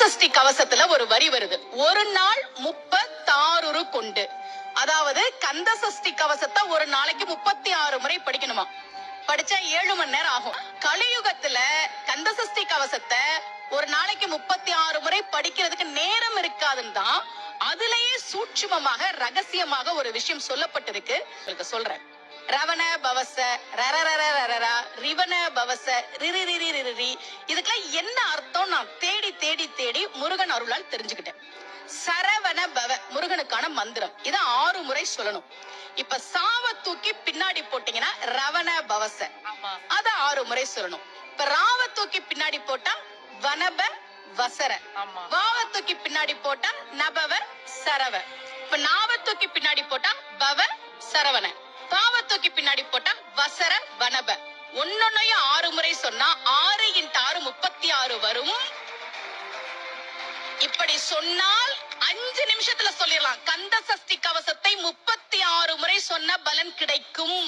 சஷ்டி கவசத்துல ஒரு வரி வருது, ஒரு நாள் 36 கொண்டு. அதாவது கந்த சஷ்டி கவசத்தை ஒரு நாளைக்கு 36 முறை படிக்கணுமா. படிச்சா 7 மணி நேரம் ஆகும். கலியுகத்துல கந்த சஷ்டி கவசத்தை ஒரு நாளைக்கு 36 முறை படிக்கிறதுக்கு நேரம் இருக்காதுன்னு தான் அதுலயே சூட்சுமமாக ரகசியமாக ஒரு விஷயம் சொல்லப்பட்டிருக்கு. உங்களுக்கு சொல்றேன். ரவண பவச ரரரரரரரா ரிவண பவச ரிரிரிரிரிரி, இதுக்கெல்லாம் என்ன அர்த்தம் நான் தேடி தேடி தேடி முருகன் அருளால் தெரிஞ்சுக்கிட்டேன். சரவண பவ முருகனுக்கான மந்திரம், இத 6 முறை சொல்லணும். இப்ப சாவ தூக்கி பின்னாடி போட்டீங்கன்னா ரவண பவச, அத 6 முறை சொல்லணும். இப்ப ராவ தூக்கி பின்னாடி போட்டா வனப வசர, வாவ தூக்கி பின்னாடி போட்டா நபவ சரவ, இப்ப நாவ தூக்கி பின்னாடி போட்டா பவ சரவண, பாவ தூக்கி பின்னாடி போட்டா வசர வனப. ஒன்னொன்னையும் 6 முறை சொன்னா 6 × 6 36 வரும். இப்படி சொன்னால் 5 நிமிஷத்துல சொல்லிடலாம். கந்த சஷ்டி கவசத்தை 36 முறை சொன்ன பலன் கிடைக்கும்.